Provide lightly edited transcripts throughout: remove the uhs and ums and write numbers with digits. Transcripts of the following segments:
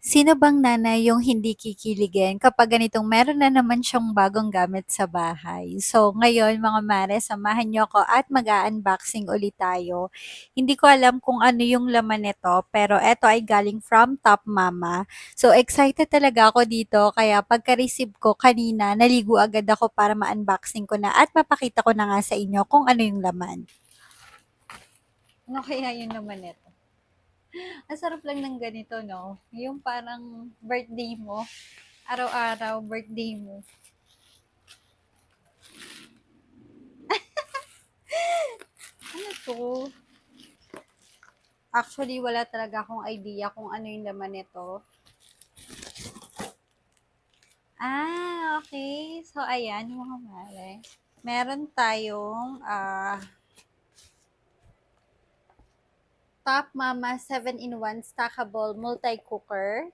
Sino bang nanay yung hindi kikiligin kapag ganitong meron na naman siyang bagong gamit sa bahay? So ngayon mga mare, samahan niyo ako at mag-unboxing ulit tayo. Hindi ko alam kung ano yung laman nito pero eto ay galing from Top Mama. So excited talaga ako dito kaya pagka-receive ko kanina naligo agad ako para ma-unboxing ko na at mapakita ko na nga sa inyo kung ano yung laman. Ano kaya yung laman nito? Ang sarap lang ng ganito, no? Yung parang birthday mo. Araw-araw, birthday mo. Ano to? Actually, wala talaga akong idea kung ano yung laman nito. Okay. So, ayan, mga mare. Meron tayong Top Mama 7-in-1 stackable multi-cooker.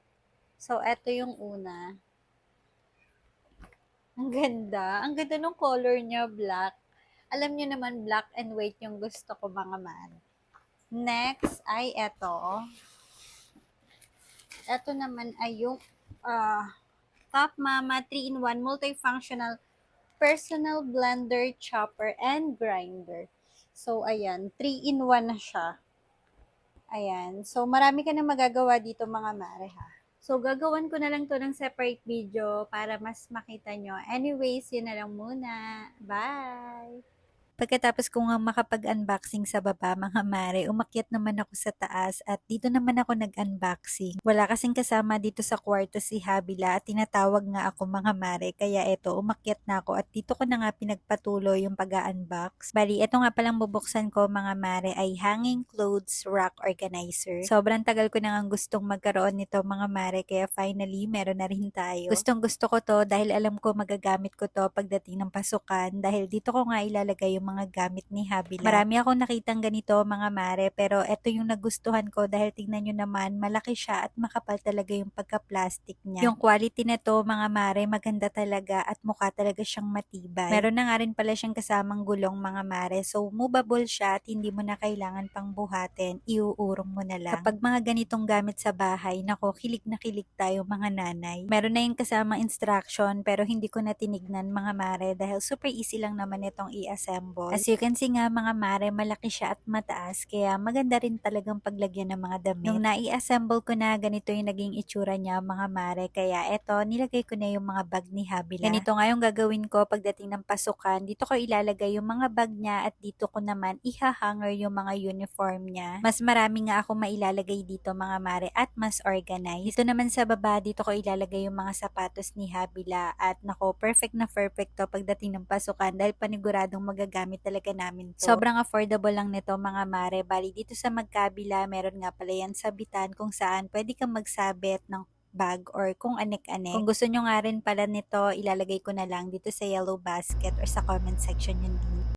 So, eto yung una. Ang ganda. Ang ganda ng color niya, black. Alam niyo naman, black and white yung gusto ko, mga mare. Next ay eto. Eto naman ay yung Top Mama 3-in-1 multifunctional personal blender, chopper, and grinder. So, ayan. 3-in-1 na siya. Ayan. So, marami ka na magagawa dito mga mare ha. So, gagawan ko na lang to ng separate video para mas makita nyo. Anyways, yun na lang muna. Bye! Pagkatapos ko nga makapag-unboxing sa baba, mga mare, umakyat naman ako sa taas at dito naman ako nag-unboxing. Wala kasing kasama dito sa kwarto si Habila at tinatawag nga ako, mga mare, kaya eto, umakyat na ako at dito ko na nga pinagpatuloy yung pag-unbox. Bali, eto nga palang bubuksan ko, mga mare, ay hanging clothes rack organizer. Sobrang tagal ko na nga gustong magkaroon nito, mga mare, kaya finally meron na rin tayo. Gustong gusto ko to dahil alam ko magagamit ko to pagdating ng pasukan dahil dito ko nga ilalagay yung mga gamit ni Habila. Marami akong nakitang ganito, mga mare, pero eto yung nagustuhan ko dahil tingnan nyo naman, malaki siya at makapal talaga yung pagka-plastic niya. Yung quality nito, mga mare, maganda talaga at mukha talaga siyang matibay. Meron na nga rin pala siyang kasamang gulong, mga mare, so movable siya at hindi mo na kailangan pang buhatin, iuurong mo na lang. Kapag mga ganitong gamit sa bahay, nako, kilig na kilig tayo, mga nanay. Meron na yung kasamang instruction pero hindi ko na tinignan, mga mare, dahil super easy lang naman itong i-assemble. As you can see nga, mga mare, malaki siya at mataas kaya maganda rin talagang paglagyan ng mga damit. Nung nai-assemble ko na, ganito yung naging itsura niya, mga mare, kaya eto, nilagay ko na yung mga bag ni Habila. Ganito nga yung gagawin ko pagdating ng pasukan. Dito ko ilalagay yung mga bag niya at dito ko naman ihahanger yung mga uniform niya. Mas marami nga ako mailalagay dito, mga mare, at mas organized. Dito naman sa baba, dito ko ilalagay yung mga sapatos ni Habila at nako, perfect na perfect to pagdating ng pasukan dahil paniguradong magagamit talaga namin to. Sobrang affordable lang nito, mga mare. Bali, dito sa magkabila, meron nga pala yan sabitan kung saan pwede kang magsabit ng bag or kung anek-anek. Kung gusto nyo nga rin pala nito, ilalagay ko na lang dito sa yellow basket or sa comment section yung link.